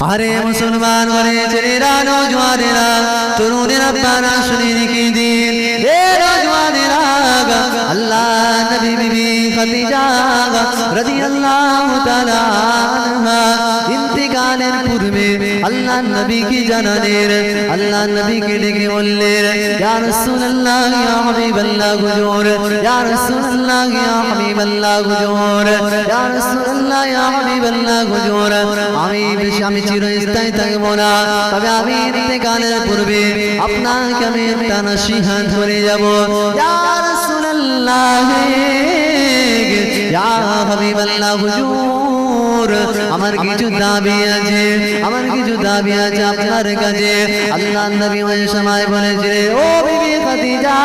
আরে মুসলমান ঘরে ছেলেরা নওজওয়ানেরা তরুণেরা আপনারা শুনে রেখে দিন এ নওজওয়ানেরা আল্লাহ নবী বিবি খাদিজা রাদিয়াল্লাহু তাআলা আনহা ইন্তিকালের পূর্বে আল্লাহ নবীকে জানালেন আল্লাহ নবীকে ডেকে বললেন ইয়া রাসূলুল্লাহ ইয়া হাবিবাল্লাহ হুজুর ইয়া রাসূলুল্লাহ ইয়া হাবিবাল্লাহ হুজুর ইয়া রাসূলুল্লাহ ইয়া হাবিবাল্লাহ হুজুর আমি চিরস্থায়ী থাকবো না তবে আমি ইন্তেকালের পূর্বে আপনাকে আমি একটা নসিহত করে যাব ইয়া রাসূলুল্লাহ ইয়া হাবিবাল্লাহ হুজুর আমার কিছু দাবি আছে আপনার কাছে আল্লাহ নবী ওই সময় বলেছিলেন ও বিবি খাদিজা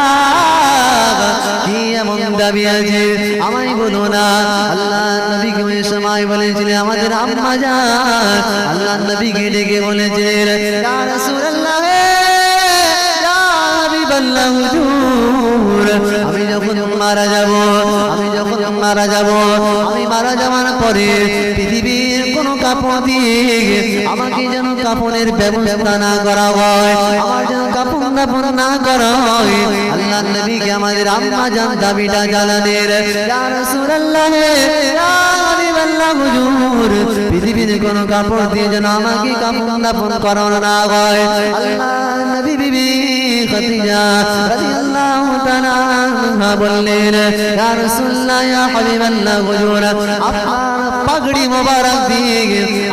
কি এমন দাবি আছে আমায় বলো না আল্লাহ নবীকে ওই সময় বলেছিলেন আমাদের আম্মা জান আল্লাহ নবীকে ডেকে বলেছিলেন ইয়া রাসূলুল্লাহ ইয়া হাবিবাল্লাহ হুজুর আমি যখন মারা যাব আমি মারা যাওয়ার পরে পৃথিবীর কোন কাপড় দিয়ে আমাকে যেন কাপড়ের ব্যবস্থা না করা হয় আমার যেন কাপড় দাফন না করা হয় আল্লাহ নবীকে আমাদের আম্মা জান দাবিটা জানালেন ইয়া রাসূলুল্লাহ ইয়া হাবিবাল্লাহ হুজুর পৃথিবীর কোন কাপড় দিয়ে যেন আমাকে কাপড় দাফন করানো না হয় আল্লাহ নবী বিবি খাদিজা রাদিয়াল্লাহু তাআলা আনহা বললেন ইয়া রাসূলুল্লাহ ইয়া হাবিবাল্লাহ হুজুর আপনার পাগড়ি মোবারক দিয়ে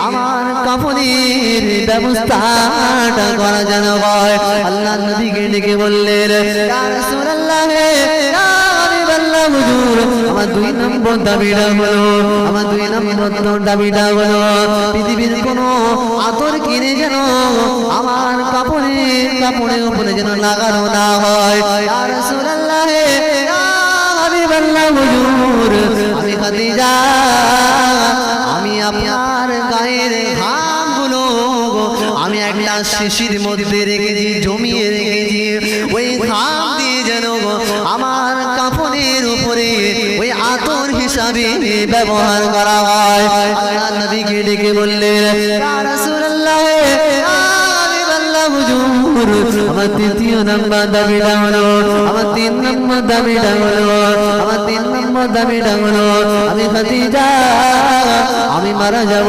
আমার কাফনের ব্যবস্থাটা করা যেন হয় আল্লাহ নবীকে ডেকে বললেন ইয়া রাসূলুল্লাহ ইয়া হাবিবাল্লাহ হুজুর আমার দুই নম্বর দাবিটা হলো পৃথিবীর কোনো আতর কিনে যেন আমার কাপড়ের উপরে যেন লাগানো না হয় ইয়া রাসূলুল্লাহ ইয়া হাবিবাল্লাহ হুজুর আমি খাদিজা আমি আপনার গায়ের ঘামগুলো আমি একটা শিশির মধ্যে রেখেছি জমিয়ে রেখেছি ওই ঘাম দিয়ে যেন আমার কাপড়ের উপরে ওই আতর হিসাবে ব্যবহার করা হয় আল্লাহ নবীকে ডেকে বললেন ইয়া রাসূলুল্লাহ ইয়া হাবিবাল্লাহ হুজুর আমার তৃতীয় নম্বর দাবিটা হলো আমি খাদিজা আমি মারা যাব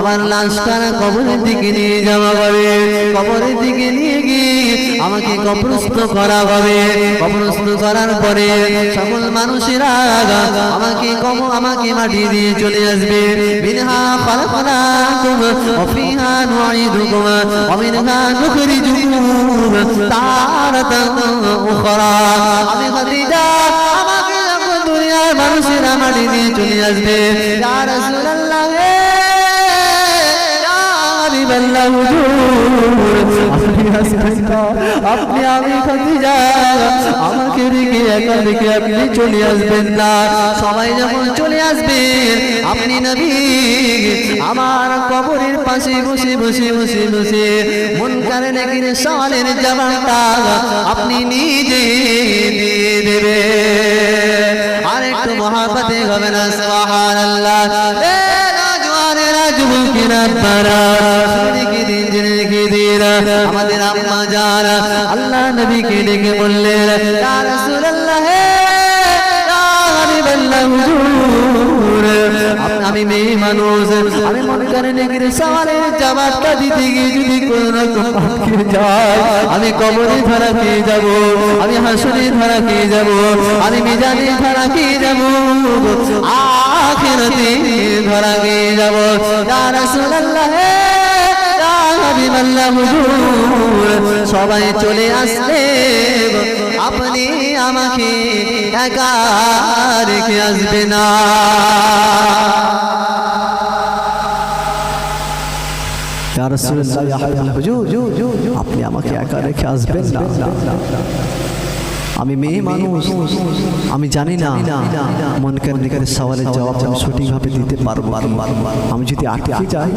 আমার লাশটা কবরের দিকে নিয়ে যাওয়া হবে কবরের দিকে নিয়ে গিয়ে আমাকে কবরস্থ করা হবে কবরস্থ করার পরে সকল মানুষেরা আমাকে মাটি দিয়ে চলে আসবে মিনহা খালাকনাকুম ওয়া ফিহা নুঈদুকুম ওয়া মিনহা নুখরিজুকুম তারাতান উখরা আমি খাদিজা আমাকে যখন দুনিয়ার মানুষেরা মাটি দিয়ে চলে আসবে ইয়া রাসূলুল্লাহ ইয়া হাবিবাল্লাহ হুজুর আপনি আমি খাদিজা আমাকে রেখে একা রেখে আপনি চলে আসবেন না সবাই যখন চলে আসবেন আপনি নবী আমার কবরের পাশে বসে মুনকার নাকির সওয়ালের জবাবটা আপনি নিজে দিয়ে দেবেন আর একটু মহব্বতে হবে না সুবহানাল্লাহ এ নওজওয়ানেরা যুবকেরা আপনারা রেখে দিন আমাদের আম্মা জান আল্লাহ নবীকে ডেকে বললেন ইয়া রাসূলুল্লাহ ইয়া হাবিবাল্লাহ হুজুর আমি মেয়ে মানুষ আমি মনে করি নাকি সওয়ালের জবাবটা দিতে গিয়ে যদি কোনো রকম আটকে যায় আমি কবরে ধরা খেয়ে যাব আমি হাসরে ধরা খেয়ে যাব আমি মিজানে ধরা খেয়ে যাব আখিরাতে ধরা খেয়ে যাব ইয়া রাসূলুল্লাহ ইয়া হাবিবাল্লাহ হুজুর সবাই চলে আসবে আপনি আমাকে একা রেখে আসবে না ইয়া রাসূলুল্লাহ ইয়া হাবিবাল্লাহ হুজুর আপনি আমাকে একা রেখে আসবেন না আমি মেয়ে মানুষ আমি জানি না মুনকার নাকিরের সওয়ালের জবাব আমি সঠিকভাবে দিতে পারবো আমি যদি আটকে যাই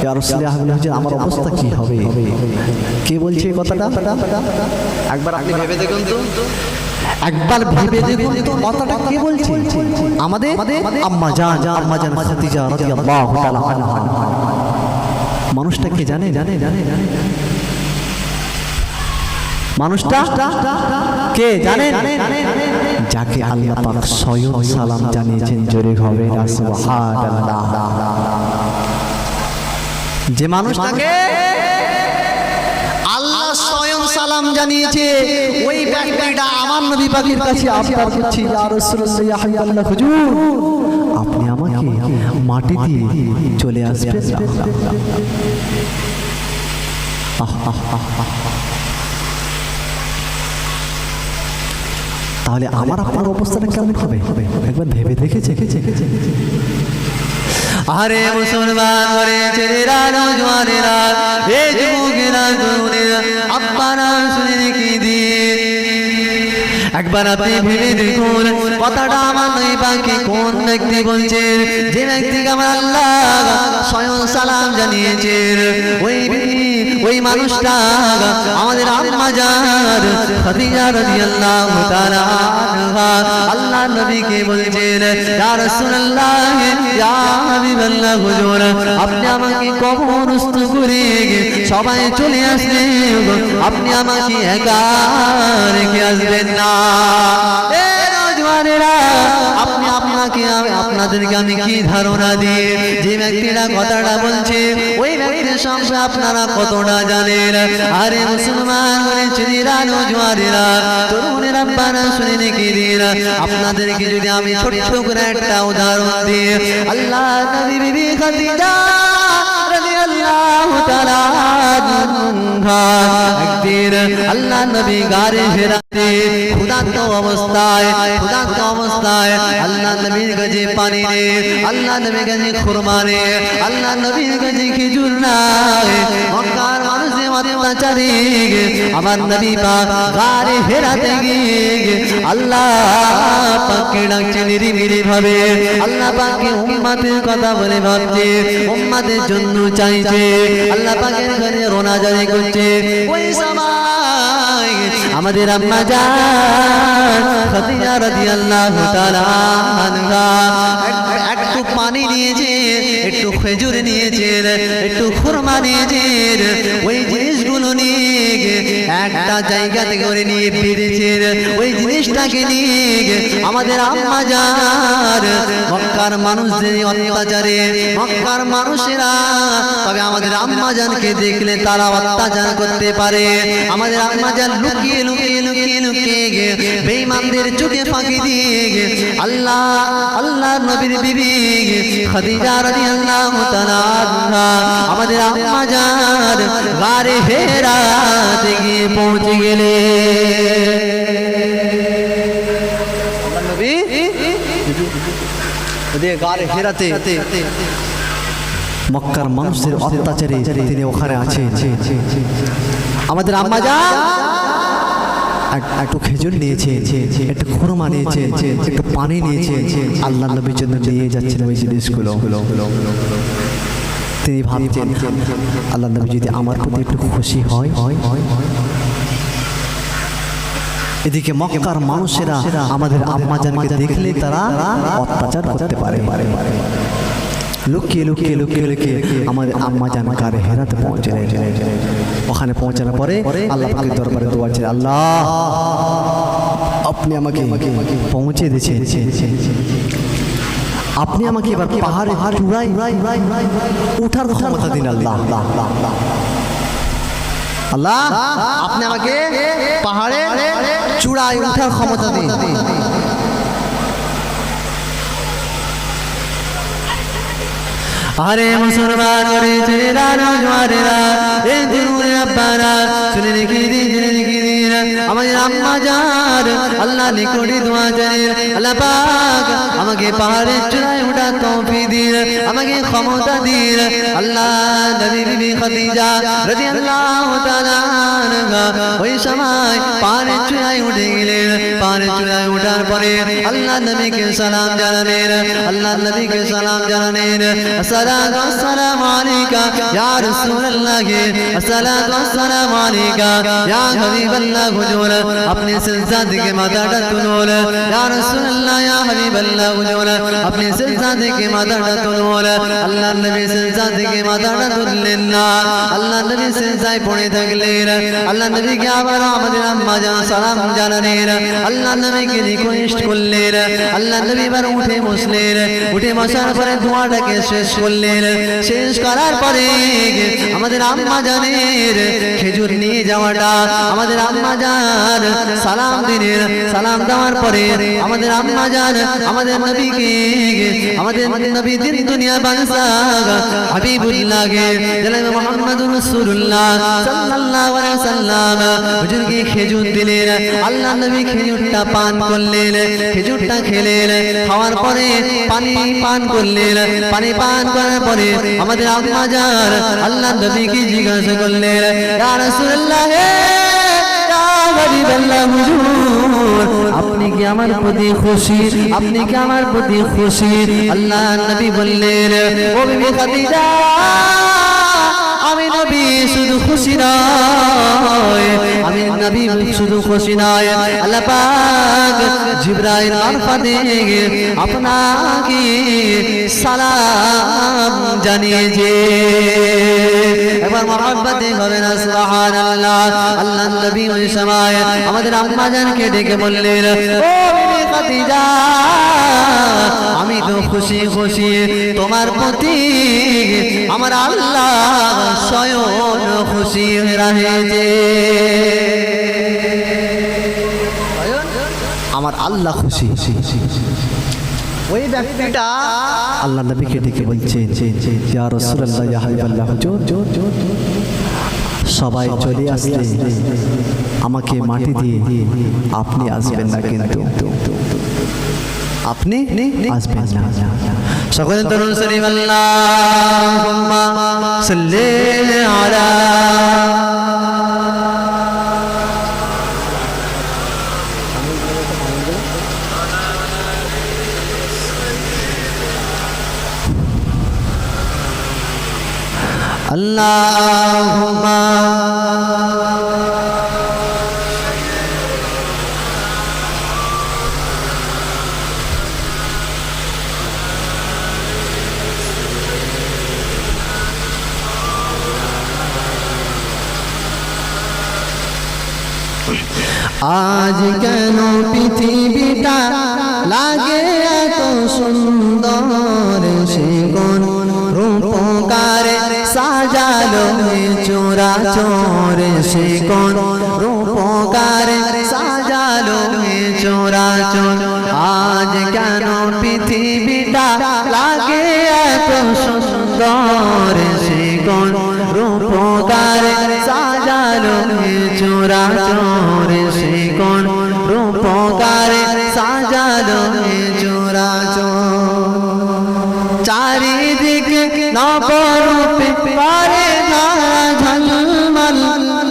ইয়া রাসূলুল্লাহ আমার অবস্থা কি হবে কে বলছে এই কথাটা একবার আপনি ভেবে দেখুন তো কথাটা কে বলছে আমাদের আম্মা জান খাদিজা রাদিয়াল্লাহু তাআলা আনহা মানুষটা কে জানে জানে জানে জানে মানুষটা কে জানে যাকে আল্লাহ পাক স্বয়ং সালাম জানিয়েছেন জোরে হবে না সুবহানাল্লাহ যে মানুষটাকে আল্লাহ স্বয়ং সালাম জানিয়েছে ওই ব্যক্তিটা আমার নবী পাকের কাছে আবদার করছে ইয়া রাসূলুল্লাহ ইয়া হাবিবাল্লাহ হুজুর আপনি আমাকে মাটি দিয়ে চলে আসবেন তাহলে আমার আপনার অবস্থাটা কেমন হবে একবার ভেবে দেখেছে আরে মুসলমান ওরে ছেলেরা নওজওয়ানেরা এই যুবকেরা তরুণেরা আপনারা শুনে কি দিন একবার আপনি ভেবে দেখুন কথাটা আমার নবী পাকে কোন ব্যক্তি বলছেন যে ব্যক্তিকে আমার আল্লাহ স্বয়ং সালাম জানিয়েছেন ওই মানুষটা আমাদের আম্মা জান খাদিজা রাদিয়াল্লাহু তাআলা আনহা আল্লাহর নবীকে বলছেন ইয়া রাসূলুল্লাহ ইয়া হাবিবাল্লাহ হুজুর আপনি আমাকে কবরস্থ করে সবাই চলে আসবেন আপনি আমাকে একা রেখে আসবেন না আপনি আপনাদেরকে আমি কি ধারণা দিয়ে যে ব্যক্তিরা কথাটা বলছে ওই ব্যক্তির সঙ্গে আপনারা কতটা জানেন আরে মুসলমান ছেলেরা নওজওয়ানেরা তরুণেরা বানা শুনে নাকি দিন আপনাদেরকে যদি আমি ছোট্ট করে একটা উদাহরণ দিই আল্লাহ নবী বিবি খাদিজা রাদিয়াল্লাহু তাআলা আনহা একদিন আল্লাহ নবী গারে হেরাতে ক্ষুধার্ত অবস্থায় আল্লাহ নবীর কাছে পানি নেই আল্লাহ নবীর কাছে খুরমা নেই আল্লাহ নবীর কাছে খেজুর নাই মক্কার মানুষের অত্যাচারে আমার নবী পাক গারে হেরাতে গিয়ে আল্লাহ পাককে ডাকছে নিরিবিলি ভাবে আল্লাহ পাককে উম্মতের কথা বলে ভাবছে উম্মতের জন্য চাইছে আল্লাহ পাকের কাছে রোনা জারি করছে ওই সময় আমাদের আম্মা জান খাদিজা রাদিয়াল্লাহু তাআলা আনহা একটু পানি নিয়েছে একটু খেজুর নিয়েছে একটু খুরমা নিয়েছে ওই জিনিসগুলো নিয়ে একটা জায়গা থেকে করে নিয়ে ফিরেছে ওই জিনিসটাকে নিয়ে আমাদের আম্মা জান মক্কার মানুষদের অত্যাচারে মক্কার মানুষেরা তবে আমাদের আম্মা জানকে দেখলে তারা অত্যাচার করতে পারে আমাদের আম্মা জান লুকিয়ে লুকিয়ে লুকিয়ে লুকিয়ে বেঈমানদের চোখে ফাঁকি দিয়ে আল্লাহ নবীর বিবি খাদিজা রাদিয়াল্লাহু তাআলা আনহা আমাদের আম্মা জান গারে হেরাতে গিয়ে পৌঁছে গেলে আল্লাহ নবী ওদের গারে হেরাতে মক্কার মানুষের অত্যাচারে তিনি ওখানে আছেন আমাদের আম্মা জান একটু খেজুর নিয়েছে একটু খুরমা নিয়েছে একটু পানি নিয়েছে আল্লাহ নবীর জন্য নিয়ে যাচ্ছেন ওই জিনিসগুলো তিনি ভাবছেন আল্লাহ নবী যদি আমার প্রতি একটু খুশি হয় এদিকে মক্কার মানুষেরা আমাদের আম্মা জানকে দেখলে তারা অত্যাচার করতে পারে লুকিয়ে লুকিয়ে লুকিয়ে লুকিয়ে আমাদের আম্মা জান গারে হেরাতে পৌঁছে ওখানে পৌঁছানোর পরে আল্লাহ পাকের দরবারে দোয়া ছিল আল্লাহ আপনি আমাকে পৌঁছে দিয়েছেন আপনি আমাকে এবার পাহাড়ে চূড়ায় উঠার ক্ষমতা দিন আল্লাহ আল্লাহ আপনি আমাকে পাহাড়ে চূড়ায় উঠার ক্ষমতা দিন আরে মুসলমান ওরে ছেলেরা নওজওয়ানেরা এই দুনিয়ার আব্বারা শুনে রেখে দিন আমাদের আম্মা জান আল্লাহ নিকটে দোয়া জানেন আল্লাহ পাক আমাকে পাহাড়ের চূড়ায় ওঠার তৌফিক দিন আমাকে ক্ষমতা দিন আল্লাহ নবী বিবি খাদিজা রাদিয়াল্লাহু তাআলা আনহা ওই সময় পাহাড়ের চূড়ায় উঠে গেলেন পাহাড়ের চূড়ায় ওঠার পরে আল্লাহ নবীকে সালাম জানালেন আল্লাহ নবীকে সালাম জানালেন আসসালাতু ওয়াসসালামু আলাইকা ইয়া রাসূলুল্লাহ আসসালাতু ওয়াসসালামু আলাইকা ইয়া হাবিবাল্লাহ হুজুর আপনি সিজদা থেকে মাথাটা তুলুন ইয়া রাসূলুল্লাহ ইয়া হাবিবাল্লাহ হুজুর আপনি সিজদা থেকে মাথাটা তুলুন আল্লাহ নবী সিজদা থেকে মাথাটা তুললেন না আল্লাহ নবী সিজদায় পড়ে থাকলেন আল্লাহ নবীকে আবার আমাদের আম্মা জান সালাম জানালেন আল্লাহ নবীকে রিকোয়েস্ট করলেন আল্লাহ নবী এবার উঠে বসলেন উঠে বসার পরে দোয়াটাকে শেষ করলেন শেষ করার পরে আমাদের আম্মা জানের খেজুর নিয়ে যাওয়াটা আমাদের আম্মা জান সালাম দিলেন সালাম দেওয়ার পরে আমাদের আম্মা জান আমাদের নবীকে আমাদের নবী দিন দুনিয়া বাদশাহ হাবিবুল্লাহকে জনাব মুহাম্মদুর রাসূলুল্লাহ সাল্লাল্লাহু আলাইহি সাল্লাম হুজুরকে খেজুর দিলেন আল্লাহ নবী খেজুরটা পান করলেন খেজুরটা খেলেন খাওয়ার পরে পানি পান করলেন পানি পান করার পরে আমাদের আম্মা জান আল্লাহ নবীকে জিজ্ঞাসা করলেন ইয়া রাসূলুল্লাহ আপনি কি আমার প্রতি খুশি আপনি কি আমার প্রতি খুশি আল্লাহ নবী বললেন ও বিবি খাদিজা আমি নবী শুধু খুশি নয় আমি নবী শুধু খুশি নয় আল্লাহ পাক জিবরাইল মারফতে আপনাকে সালাম জানিয়েছে একবার মহব্বতে হবে না সুবহানাল্লাহ আল্লাহ নবী ওই সময় আমাদের আম্মা জানকে ডেকে বললেন ও বিবি খাদিজা আমি তো খুশি খুশি তোমার প্রতি আমার আল্লাহ স্বয়ং খুশি রয়েছে আমার আল্লাহ খুশি ওই ব্যক্তিটা আল্লাহ নবীকে ডেকে বলছে ইয়া রাসূলুল্লাহ ইয়া হাবিবাল্লাহ হুজুর সবাই চলে আসলে আমাকে মাটি দিয়ে আপনি আসবেন না কিন্তু আপনি আসবেন না সকলে দরুদ শরীফ আল্লাহুম্মা সাল্লি আলা আল্লাহুম্মা আজ কেন পৃথিবীটা লাগে এত সুন্দর সে কোন রূপকারে সাজালো চোরাচর সে কোন রূপকারে সাজালো চোরাচর আজ কেন পৃথিবীটা লাগে এত সুন্দর সে কোন রূপকারে সাজালো চোরাচর সে কোন রূপকারে সাজালো চোরাচর চারিদিকে নবরূপে পারে না ঝলমল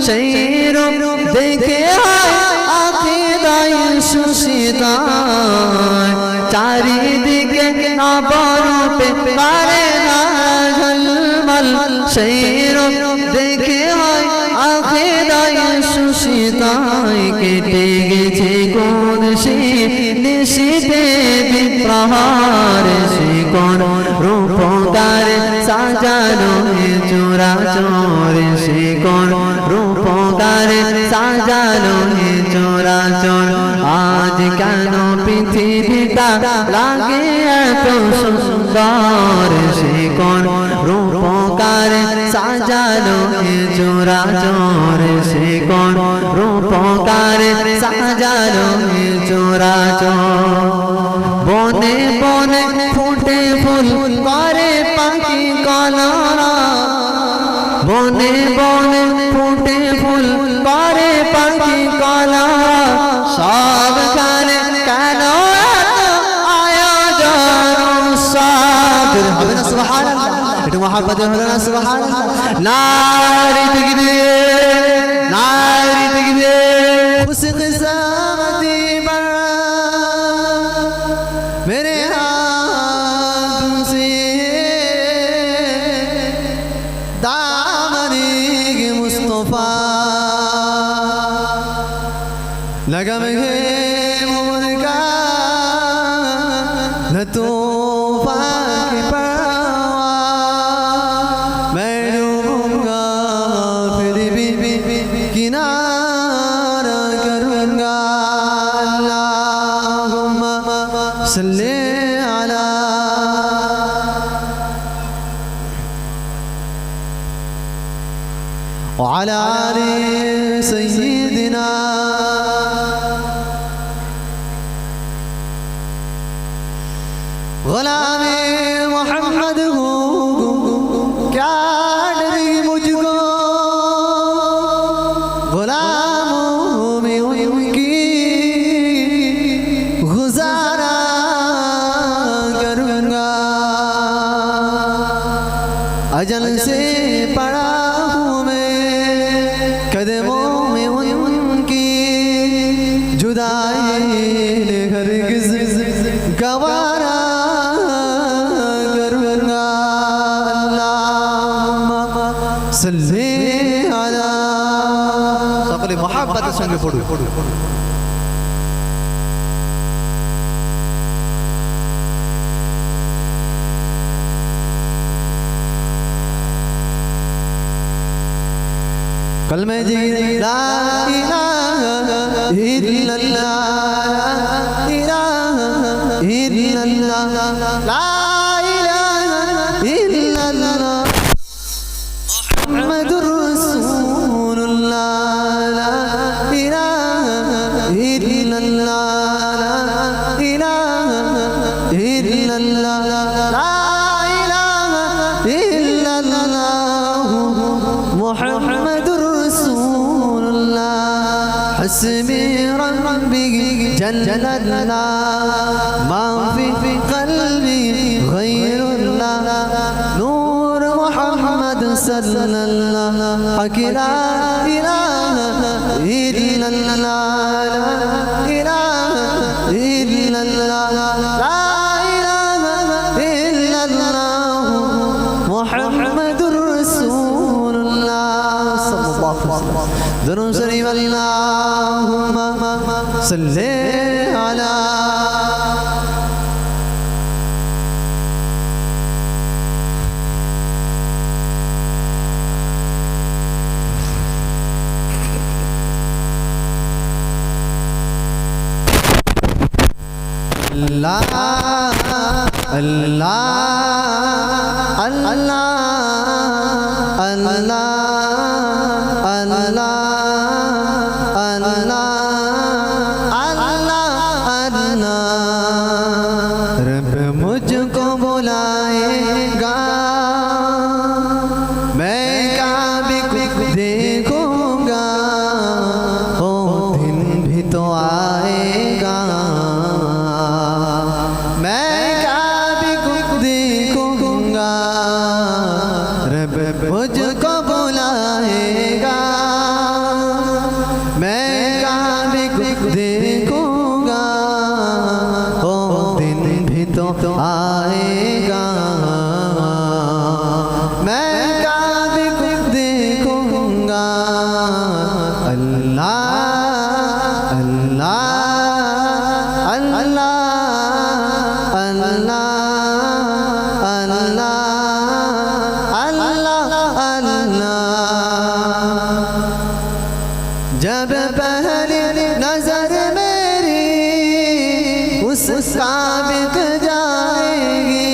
সেই রূপ দেখে আখিদায় সুশীতা চারিদিকে নবরূপে পারে না ঝলমল সেই রূপ দেখে আখিদায় সুশীতায় কেটে গেছে কোন সে নিশিতে বিপ্রহার সে কোন রূপকারে সাজানো চোরাচর সে কোন রূপকারে সাজানো চোরাচর আজ কেন পৃথিবীটা লাগে এত সুন্দর সে কোন রূপকারে সাজানো চোরাচর সে কোন রূপকারে সাজানো চোরাচর বনে বনে ফুটে ফুল করে পাখি কলরা বনে বনে ফুটে ফুল করে পাখি কলরা সবখানে কেন আয়োজন সাদর হবে না সুবহানাল্লাহ একটু মহব্বতে হলো না সুবহানাল্লাহ নারী তাকবীর নারী তাকবীর খুশ কিসমতি বার मेरे हाथों से दामने मुस्तफा लगम है मोर का न तूफा के पाँव وعلى آل سيدنا गुलाम मोहम्मद हूँ क्या डरी मुझको गुलामों में उनकी गुजारा करूँगा अजल से पड़ा हूँ मैं कदमों में उनकी जुदाई हरगिज़ गवारा সকলে মহাব্বতের সঙ্গে পড়ুন कलमे जी ला इलाहा इल्लल्लाह ला इलाहा इल्लल्लाह मुहम्मदुर रसूलुल्लाह ला इलाहा इल्लल्लाह ला इलाहा इल्लल्लाह ला इलाहा इल्लल्लाह मुहम्मदुर रसूलुल्लाह हस्बी रब्बी जल्लल्लाह मा फी क़ल्बी गैरुल्लाह नूर मुहम्मद सल्लल्लाह ला इलाहा इल्लल्लाह ला इलाहा इल्लल्लाह ला इलाहा इल्लल्लाह मुहम्मदुर रसूलुल्लाह सल्लल्लाहु अलैहि वसल्लम दुरूद शरीफ अल्लाहुम्मा सल्ली अला अल्लाह अल्लाह अल्लाह अल्लाह अल्लाह अल्लाह अल्लाह रब मुझको बुलाएगा मैं काबे को देखूंगा ओ दिन भी तो आएगा मुझको बुलाएगा मैं काबे को देखूंगा ओ दिन भी तो आएगा मैं काबे को देखूंगा अल्लाह अल्लाह अल्लाह अल्लाह जब पहली नजर मेरी उस काबे पे जाएगी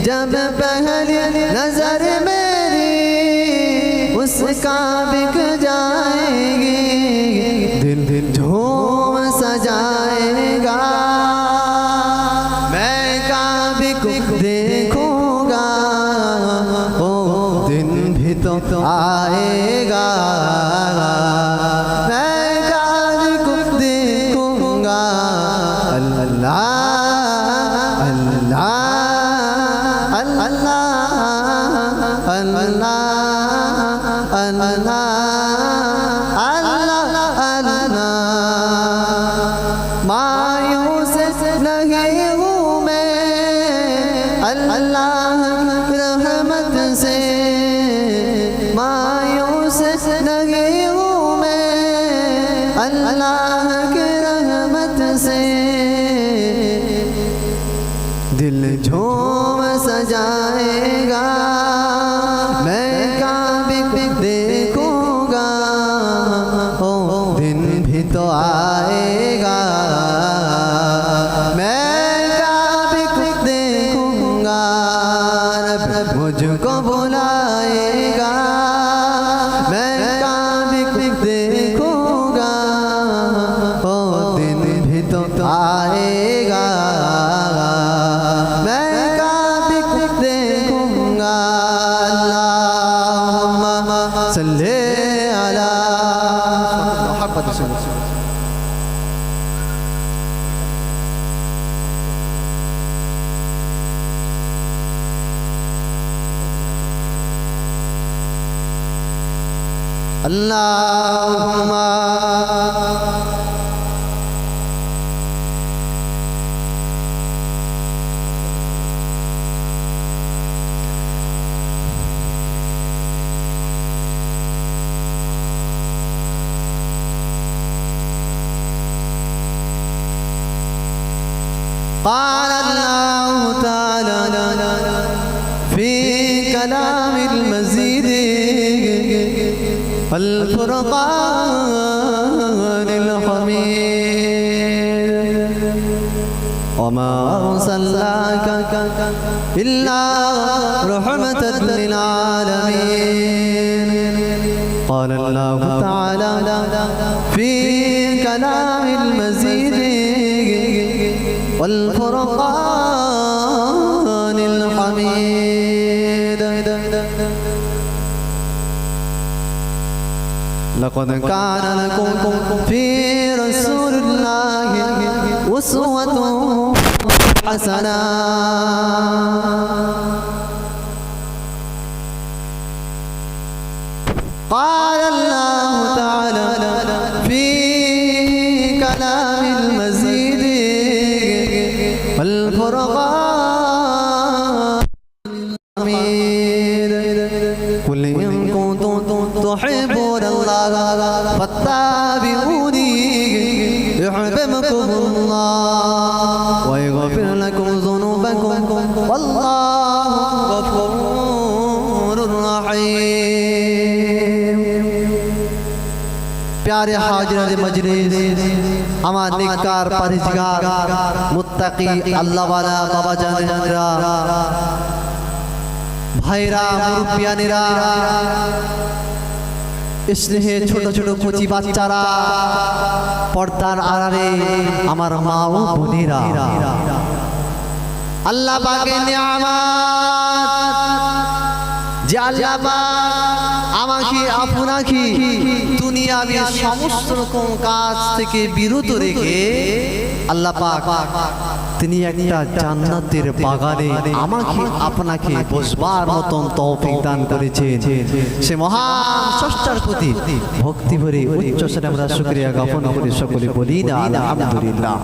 जब पहली नजर मेरी उस काबे पे जाएगी दिल दिल झूम सजाएगा मैं काबे को देखूंगा ओ दिन भी तो आएगा मैं काबे को देखूंगा अल्लाह अल्लाह अल्लाह अल्लाह अल्लाह अल्लाह अल्लाह मायूस नहीं हूँ मैं अल्लाह रहमत से मायूस नहीं हूँ मैं अल्लाह की रहमत से दिल झूम सजाएगा मैं काबे को देखूंगा ओ दिन भी तो आएगा मैं काबे को देखूंगा रब मुझको बुलाएगा সাল্লি আলা মুহাম্মাদ আল্লাহুম্মা قال الله تعالى في كلام المزيد والفرقان الحميد وما أرسلناك إلا رحمة للعالمين قال الله تعالى في كلام المزيد والفرقان الحميد لقد كان لكم في رسول الله أسوة حسنة قال الله تعالى في كلام المزيد والفرقان الحميد قل إن كنتم تحبون الله فاتبعوني يحببكم الله ويغفر لكم ذنوبكم والله غفور رحيم प्यारे हाजिर मजलिस আমার নেককার পরহেজগার মুত্তাকি আল্লাহ ওয়ালা বাবা জানেরা ভাইরা মুরব্বিয়ানেরা স্নেহে ছোট ছোট কচি বাচ্চারা পর্দার আড়ালে আমার মা ও বোনেরা আল্লাহ পাকের নিয়ামত যে আল্লাহ পাক আমাকে আপনাকে দুনিয়াবি সমস্ত রকম কাজ থেকে বিরত রেখে আল্লাহ পাক তিনি একটা জান্নাতের বাগানে আমাকে আপনাকে বসবার মতন তৌফিক দান করেছেন সে মহান স্রষ্টার প্রতি ভক্তি ভরে উচ্চ স্বরে আমরা শুকরিয়া জ্ঞাপন করে সকলে বলি না আলহামদুলিল্লাহ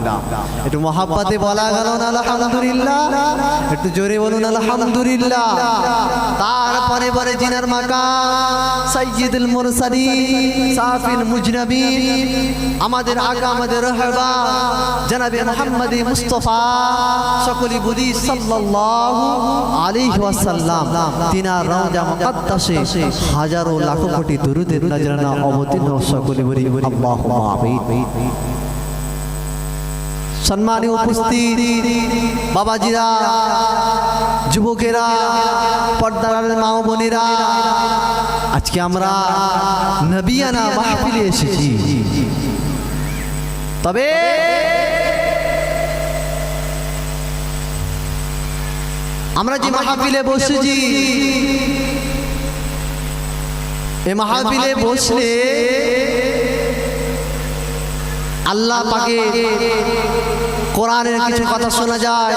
একটু মহাব্বতে বলা গেল না আলহামদুলিল্লাহ একটু জোরে বলুন আলহামদুলিল্লাহ তারপরে বলে জিনার মাকাম সাইয়্যিদুল মুরসালিন সাফিল মুজনবিন আমাদের আগা আমাদের রহবা জনাবে মুহাম্মদ মুস্তাফা সকলে বলি সাল্লাল্লাহু আলাইহি ওয়াসাল্লাম তিনার রওজা মুকদ্দাসে হাজারো লাখ কোটি দরুদের নজরানা অবতীর্ণ সকলে বলি আল্লাহুম্মা আমিন সম্মানীয় উপস্থিত বাবাজিরা যুবকেরা পর্দার মা ও বোনেরা আজকে আমরা নবিয়ানা মাহফিলে এসেছি তবে আমরা যে মাহফিলে বসেছি এই মাহফিলে বসলে আল্লাহ পাকের কোরআনের কিছু কথা শোনা যায়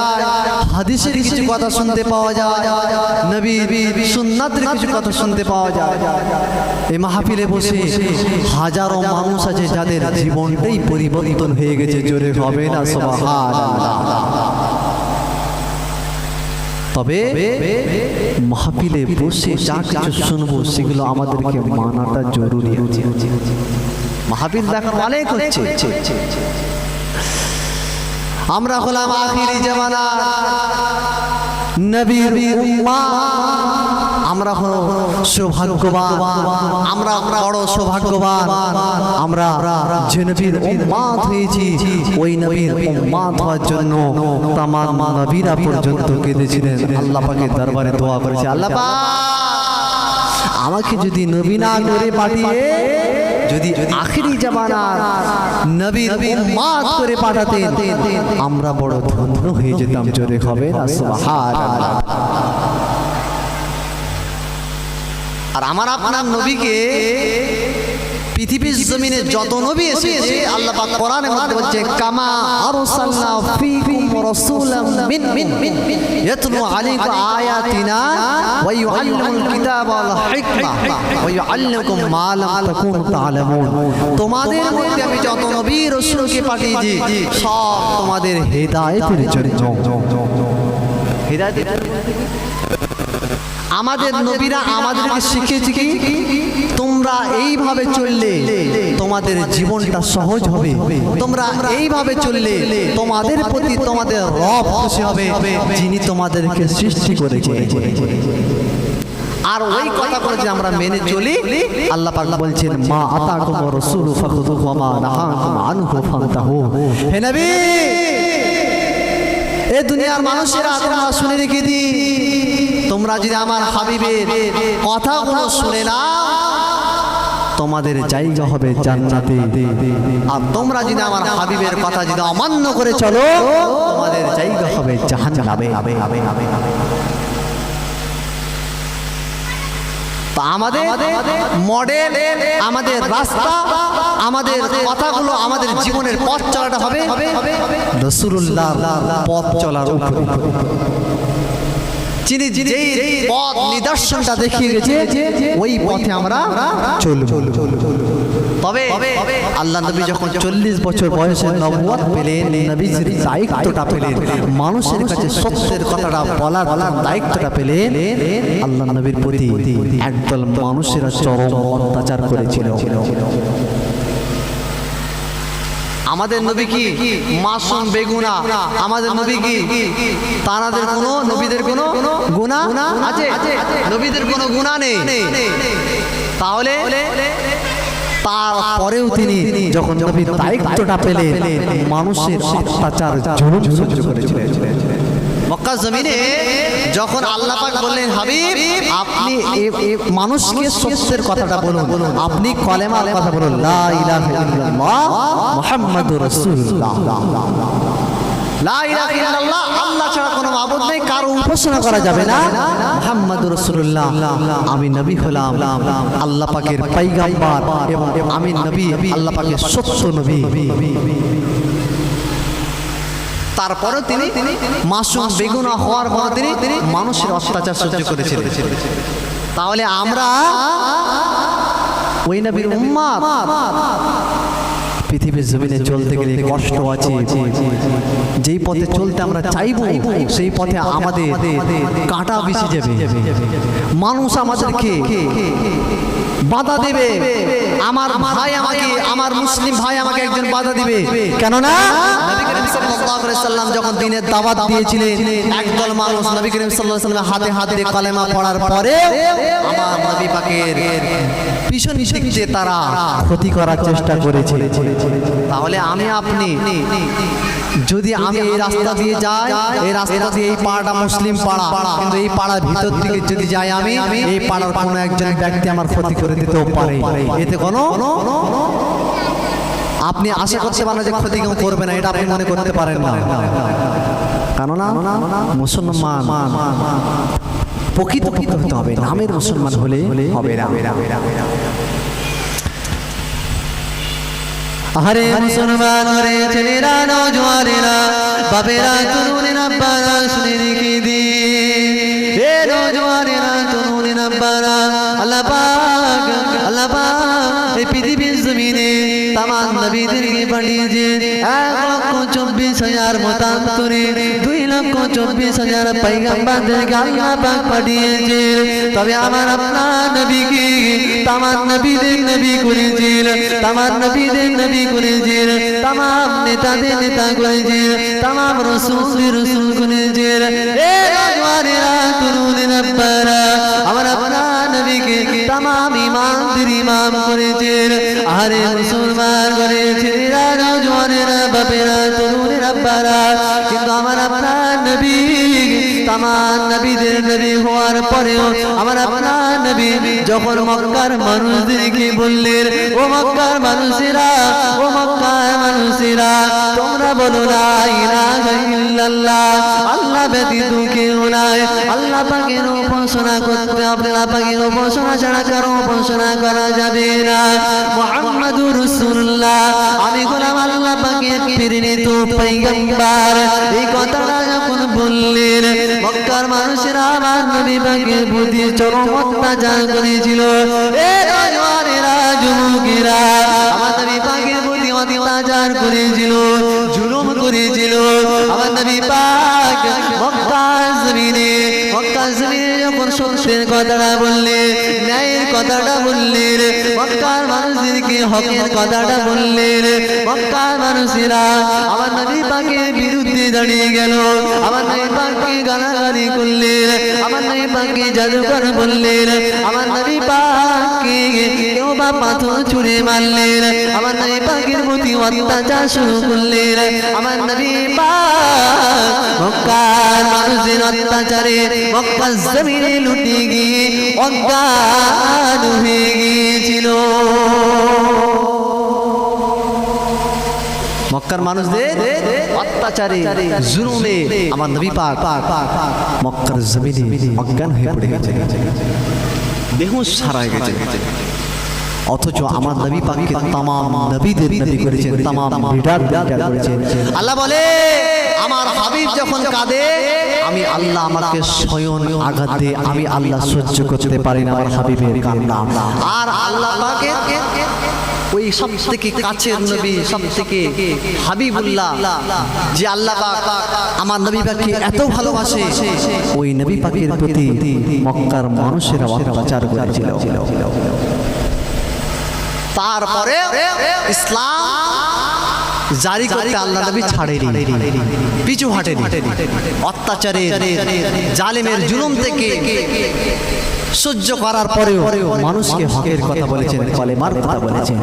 হাদিসের কিছু কথা শুনতে পাওয়া যায় নবীর সুন্নাতের কিছু কথা শুনতে পাওয়া যায় এই মাহফিলে বসে হাজারো মানুষ আছে যাদের জীবনটাই পরিবর্তন হয়ে গেছে জোরে হবে না সুবহানাল্লাহ তবে মাহফিলে বসে যা কিছু শুনবো সেগুলো আমাদেরকে মানাটা জরুরি আছে মাহফিল দেখার অনেক হচ্ছে আমরা হলাম আখিরি জামানা নবীর উম্মাহ আমরা হলো সৌভাগ্যবান আমরা বড় সৌভাগ্যবান আমরা যে নবীর উম্মাত হয়েছি ওই নবীর উম্মাত হওয়ার জন্য তামাম নবীরা পর্যন্ত কেঁদেছিলেন আল্লাহ পাকের দরবারে দোয়া করেছে আল্লাহ পাক আমাকে যদি নবী না করে পাঠিয়ে যদি আখিরি জামানার নবীর উম্মাত করে পাঠাতেন আমরা বড় ধন্য হয়ে যেতাম জোরে হবে না সুবহানাল্লাহ আর আমার আপনার নবীকে পৃথিবীর জমিনে যত নবী এসেছে আল্লাহ পাক কোরআনের মধ্যে বলছে কামা আরসালনা ফীকুম রাসূলাম মিন ইয়াতলু আলাইকুম আয়াতিনা ওয়া ইউআল্লিমুল কিতাবা ওয়াল হিকমা ওয়া ইউআল্লিমুকুম মা লাম তাকুনু তা'লামুন। তোমাদের মধ্যে আমি যত নবী রাসূলকে পাঠিয়েছি সব তোমাদের হেদায়েতের জন্য। হেদায়েতের জন্য আমাদের নবীরা আমাদেরকে শিখিয়েছে কি তোমরা এইভাবে চললে তোমাদের জীবনটা সহজ হবে, তোমরা এইভাবে চললে তোমাদের প্রতি তোমাদের রব খুশি হবে যিনি তোমাদেরকে সৃষ্টি করেছে। আর ওই কথাগুলো যে আমরা মেনে চলি আল্লাহ পাক বলছেন মা আতাকুম রাসূলু ফাখুযুহু ওয়া মা নাহাকুম আনহু ফান্তাহু। হে নবী এই দুনিয়ার মানুষেরা তোমরা শুনে রেখে দি তোমরা যদি আমার হাবিবের কথাগুলো শুনে না তোমাদের জায়গা হবে জান্নাতে, আর তোমরা যদি আমার হাবিবের কথা যদি অমান্য করে চলো তোমাদের জায়গা হবে জাহান্নামে। আমাদের মডেল, আমাদের রাস্তা, আমাদের কথাগুলো, আমাদের জীবনের পথ চলাটা হবে রাসূলুল্লাহর পথ চলার উপরে। যিনি যেই পথ নিদর্শনটা দেখিয়ে গেছে ওই পথে আমরা চলব। তবে আল্লাহ নবী যখন 40 বছর বয়সে নবুয়ত পেলেন, নবীর দায়িত্বটা পেলেন, মানুষের কাছে সত্যের কথাটা বলার দায়িত্বটা পেলেন, আল্লাহ নবীর প্রতি একদল মানুষেরা চরম অত্যাচার করেছিল। আমাদের নবী কি মাসুম বেগুনা? আমাদের নবী কি তানাদের কোনো নবীদের কোনো গুনাহ আছে? নবীদের কোনো গুনাহ নেই। তাহলে তারপরেও তিনি যখন নবীর দায়িত্বটা পেলেন মানুষের অত্যাচার জুলুম সহ্য করেছিলেন। মক্কা জমিনে যখন আল্লাহ পাক বললেন হাবিব আপনি মানুষকে সত্যের কথাটা বলুন, আপনি কলেমার কথা বলুন লা ইলাহা ইল্লাল্লাহ মুহাম্মাদুর রাসূলুল্লাহ, লা ইলাহা ইল্লাল্লাহ আল্লাহ ছাড়া কোনো মাবুদ নেই, কারো উপাসনা করা যাবে না, মুহাম্মাদুর রাসূলুল্লাহ আমি নবী হলাম আল্লাহ পাকের পয়গম্বর এবং আমি নবী আল্লাহ পাকের সত্য নবী। তারপরে তিনি মাসুম বেগুনা হওয়ার পর তিনি মানুষের অত্যাচার সহ্য করেছিলেন। তাহলে আমরা ওই নবীর উম্মত পৃথিবীর জমিনে চলতে গেলে কষ্ট আছে, যেই পথে চলতে আমরা চাইবো সেই পথে আমাদের কাঁটা বেশি যাবে, মানুষ আমাদেরকে বাধা দেবে, আমার ভাই আমাকে, আমার মুসলিম ভাই আমাকে একজন বাধা দিবে। কেননা নবী করিম সাল্লাল্লাহু আলাইহি সাল্লাম যখন দ্বীনের দাওয়াত দিয়েছিলেন একদল মানুষ নবী করিম সাল্লাল্লাহু আলাইহি সাল্লামের হাতে হাতে কালেমা পড়ার পরে আমার নবী পাকের পিছন থেকে তারা ক্ষতি করার চেষ্টা করেছে। তাহলে আমি আপনি যদি আমি এই রাস্তা দিয়ে যাই, এই রাস্তা দিয়ে এই পাড়াটা মুসলিম পাড়া, কিন্তু এই পাড়ার ভিতর থেকে যদি যাই আমি এই পাড়ার কোনো একজন ব্যক্তি আমার ক্ষতি করে দিতেও পারে, এতে কোনো আপনি আশা করতে পারেন যে ক্ষতি কেউ করবে না, এটা আপনি মনে করতে পারেন না। কেননা মুসলমান প্রকৃত হতে হবে, নামের মুসলমান হলে হবে না। আরে মুসলমান রে ছেলেরা নওজওয়ানেরা বাবেরা তরুণেরা বারা শুনে রেখে দি, হে নওজওয়ানেরা তরুণেরা বারা আল্লাহ পাক এই পৃথিবীর জমিনে তামাম নবীদেরকে পাঠিয়েছে 1,24,000 মতান্তরে 2,24,000 পয়গম্বরদেরকে আল্লাহ পাক পাঠিয়েছে। তবে আমার আপনার নবীকে তামাম নবীদের নবী করেছেন, তামাম নবীদের নবী করেছেন, তামাম নেতাদের নেতা করেছেন, তামাম রাসূলদের রাসূল করেছেন। এ নওজওয়ানেরা তরুণেরা বারা আমার আপনার নবীকে তামাম ইমামদের ইমাম করেছেন। আরে মুসলমান করেছেন নওজওয়ানেরা বাপেরা তরুণেরা বারা, কিন্তু আমার আপনার নবী তামাম নবীদের নবী হওয়ার পরেও আমার আপনার নবী যখন মক্কার মানুষদেরকে বললেন, ও মক্কার মানুষেরা, ও মক্কার মানুষেরা, তোমরা বলো লা ইলাহা ইল্লাল্লাহ, আল্লাহ ব্যতীত কেউ নাই, আল্লাহ পাকের উপাসনা করতে হবে, আল্লাহ পাকের উপাসনা ছাড়া কারো উপাসনা করা যাবে না। মুহাম্মাদুর রাসূলুল্লাহ, আমি গোলাম আল্লাহ পাকের প্রেরিত পয়গম্বর। এই কথাটা যখন বললেন, মক্কার মানুষেরা আমার নবী পাকের প্রতি চরম অত্যাচার করেছিল। এ নওজওয়ানেরা, যুবকেরা, আমার নবী পাকের প্রতি অত্যাচার করেছিল, জুলুম করেছিল। আমার নবী পাক মক্কার জমিনে যখন সত্যের কথাটা বললেন, ন্যায়ের কথাটা বললেন, মক্কার মানুষদেরকে হকের কথাটা বললেন, মক্কার মানুষেরা আমার নবী পাকের বিরুদ্ধে দাঁড়িয়ে গেল, আমার নবী পাককে গালাগালি করলেন, আমার নবী পাককে জাদুকর বললেন, আমার নবী পাককে কেউ বা পাথর ছুঁড়ে মারলেন, আমার নবী পাকের প্রতি অত্যাচার শুরু করলেন। আমার নবী পাক মক্কার মানুষের অত্যাচারে মক্কার জমিনে লুটে গিয়ে অজ্ঞান হয়ে গিয়েছিল। মক্কার মানুষদের অত্যাচারে জুলুমে আমার নবী পাক মক্কার জমিনে অজ্ঞান হয়ে পড়ে গেছে, বেহুশ হারায় গেছে। অথচ আমার নবী পাককে তামাম নবীদের নবী করেছেন, তামাম লিডার করেছেন। আল্লাহ বলে, আমার হাবিব যখন কাঁদে, আমি আল্লাহ আমাকে স্বয়ং আঘাত দিয়ে আমি আল্লাহ সহ্য করতে পারি না আমার হাবিবের কান্না। আর আল্লাহ পাকের ওই সবথেকে কাছের নবী, সবথেকে হাবিবুল্লাহ, যে আল্লাহ পাক আমার নবী পাককে এত ভালোবাসে, ওই নবী পাকের প্রতি মক্কার মানুষেরা অত্যাচার করেছিল। তারপরে ইসলাম জারি করতে আল্লাহ নবী ছাড়েনি, পিছু হাঁটেনি। অত্যাচারে জালেমের জুলুম থেকে সহ্য করার পরেও মানুষকে হকের কথা বলেছেন, কলেমার কথা বলেছেন।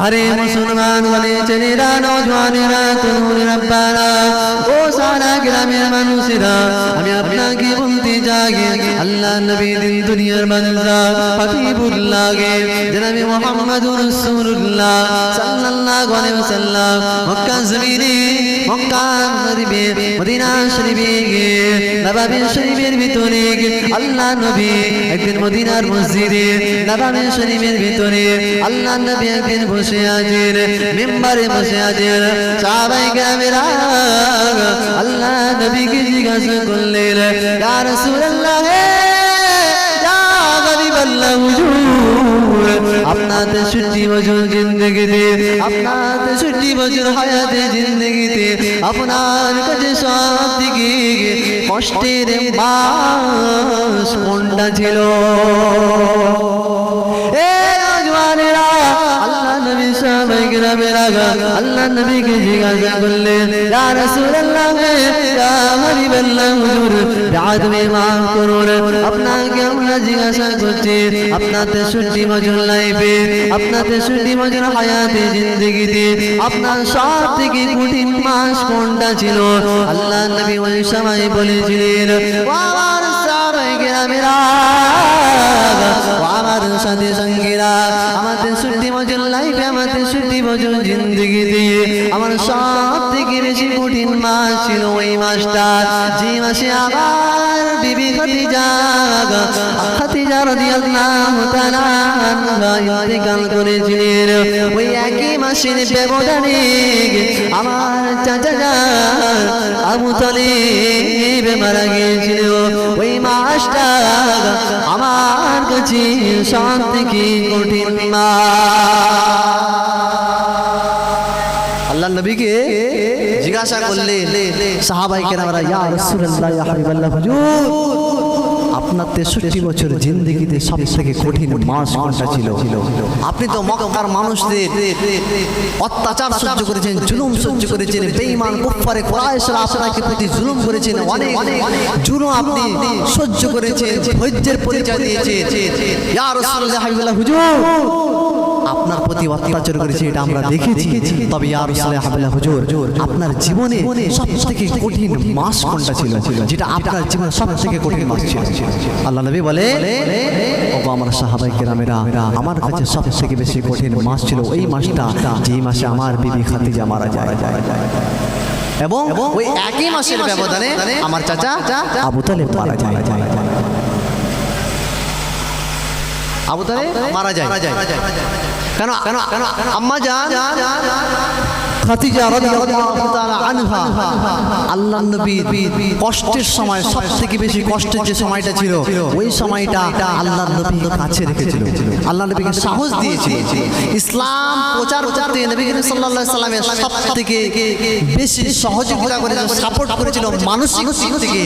আরে মুসলমান বলে ছেলেরা, নওজওয়ানেরা, তরুণ রব্বানা, ও সারা গ্রামের মানুষেরা, আমি আপনাকে বলতে চাই, আল্লাহ নবী দিন দুনিয়ার মানুষরা হাবিবুল্লাহকে জনাবে মুহাম্মাদুর রাসূলুল্লাহ সাল্লাল্লাহু আলাইহি ওয়াসাল্লাম মক্কা জমিনে, মক্কা শরীফে, মদিনা শরীফে, নববী শরীফের ভিতরে আল্লাহ নবী একদিন মদিনার মসজিদে নববী শরীফের ভিতরে আল্লাহ নবী একদিন বসে আছেন, মিম্বারে বসে আছেন। সাহাবায়ে কেরামেরা আল্লাহ নবীকে জিজ্ঞাসা করলেন, ইয়া রাসূলুল্লাহ, ইয়া হাবিবাল্লাহ, হুজুর, আপনার 63 বছর জিন্দেগিতে, আপনার 63 বছর হায়াতে জিন্দেগিতে আপনার কাছে সবথেকে কষ্টের মাস কোনটা ছিল? আল্লাহ নবীকে জিজ্ঞাসা করলেন, ইয়া রাসূলুল্লাহ, ইয়া হাবিবাল্লাহ, হুজুর, তুমি মাফ করুন, আপনাকে আমরা জিজ্ঞাসা করছি, আপনার 63 বছর লাইফে, আপনার 63 বছর হায়াতে জিন্দেগিতে আপনার সবথেকে কঠিন মাস কোনটা ছিল? আল্লাহ নবী ওই সময় বলেছিলেন, আমার সাহাবায়ে কেরামেরা, আমার সাথী সঙ্গীরা, আমার 63 বছর লাইফে, আমার 63 বছর জিন্দেগিতে আমার সবথেকে বেশি কঠিন মাস ছিল ওই মাসটা, যে মাসে আমার বিবি খাদিজা রাদিয়াল্লাহু তাআলা আনহা ইন্তেকাল করেছিলেন। ওই একই মাসের ব্যবধানে আমার চাচা জান আবু তালিব মারা গিয়েছিল। ওই মাসটা আমার কাছে সবথেকে কঠিন মাস। আল্লাহ নবীকে জিজ্ঞাসা করলেন সাহাবায়ে কেরামরা, ইয়া রাসূলুল্লাহ, ইয়া হাবিবাল্লাহ, হুজুর, আপনার 63 বছর জিন্দেগিতে সবথেকে কঠিন মাস কোনটা ছিল? আপনি তো মক্কার মানুষদের অত্যাচার সহ্য করেছেন, জুলুম সহ্য করেছেন, বেঈমান কুফারে কুরাইশরা আপনাকে প্রতি জুলুম করেছেন, অনেক জুলুম আপনি সহ্য করেছেন, ধৈর্যের পরিচয় দিয়েছেন। ইয়া রাসূলুল্লাহ, হাবিবাল্লাহ, হুজুর, আপনার প্রতি অত্যাচার করেছে এটা আমরা দেখেছি, তবে ইয়া রাসূলুল্লাহ হাবিলা হুজুর আপনার জীবনে সবথেকে কঠিন মাস কোনটা ছিল, যেটা আপনার জীবনে সবথেকে কঠিন মাস ছিল? আল্লাহ নবী বলে, ওগো আমার সাহাবায়ে কেরামেরা, আমার কাছে সবথেকে বেশি কঠিন মাস ছিল ওই মাসটা যেই মাসে আমার বিবি খাদিজা মারা যায়, এবং ওই একই মাসের ব্যবধানে আমার চাচা আবু তালেব মারা যায়। আবু তালেব মারা যায় কেন? আম্মা জান খাদিজা রাদিয়াল্লাহু তাআলা আনহা আল্লাহর নবী কষ্টের সময়, সবথেকে বেশি কষ্টের যে সময়টা ছিল ওই সময়টা আল্লাহর নবী কাছে রেখেছিল, আল্লাহর নবীকে সাহস দিয়েছিল, ইসলাম প্রচার করতে নবী করিম সাল্লাল্লাহু আলাইহি সাল্লামের সবথেকে বেশি সহযোগিতা করেছিল, সাপোর্ট করেছিল মানসিক দিক থেকে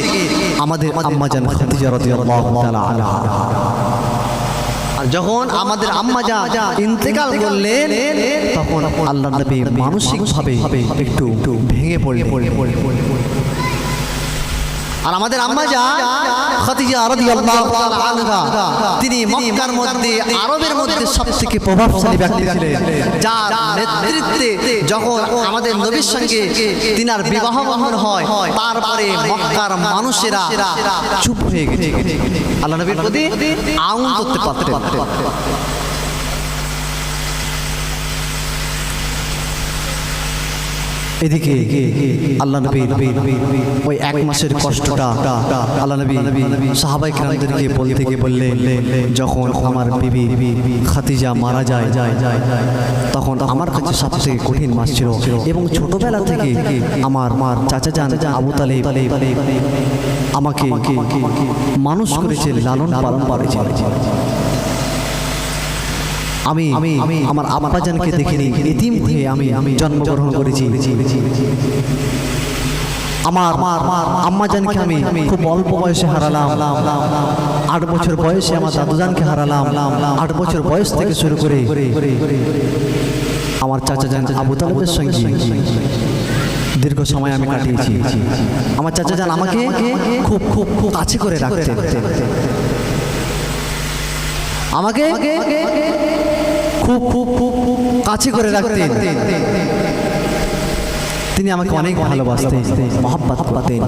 আমাদের আম্মা জান খাদিজা রাদিয়াল্লাহু তাআলা আনহা। আর যখন আমাদের আম্মা জান ইন্তেকাল করলেন তখন আল্লাহর নবী মানসিকভাবে একটু ভেঙে পড়লেন। আর আমাদের আম্মা জান খাদিজা রাদিয়াল্লাহু তাআলা আনহা তিনি মক্কার মধ্যে, আরবের মধ্যে সবথেকে প্রভাবশালী ব্যক্তি ছিলেন, যার নেতৃত্বে যখন আমাদের নবীর সঙ্গে তিনার বিবাহ বন্ধন হয় তারপরে মক্কার মানুষেরা চুপ হয়ে গেছে, আল্লাহ নবীর প্রতি আউন করতে পারতেন। এদিকে আল্লাহ নবী ওই এক মাসের কষ্টটা আল্লাহ নবী সাহাবায়ে কেরামদেরকে বলতে গিয়ে বললেন, যখন আমার বিবি খাদিজা মারা যায় তখন আমার কাছে সবথেকে কঠিন মাস ছিল, এবং ছোটবেলা থেকে আমার চাচা জান আবু তালেব আমাকে মানুষ করেছে, লালন পালন করেছে। আমি আমার আব্বাজানকে দেখিনি, এতিম হয়ে আমি জন্মগ্রহণ করেছি। আমার আম্মাজানকে আমি খুব অল্প বয়সে হারালাম, 8 বছর বয়সে আমার দাদুজানকে হারালাম, 8 বছর বয়স থেকে শুরু করে আমার চাচা জান আবু তালেবের সঙ্গে দীর্ঘ সময় আমি কাটিয়েছি। আমার চাচা জান আমাকে খুব খুব খুব কাছে করে রাখতেন, আমাকে খুব খুব খুব কাছে করে রাখতেন, তিনি আমাকে অনেক ভালোবাসতেন, মহব্বত করতেন।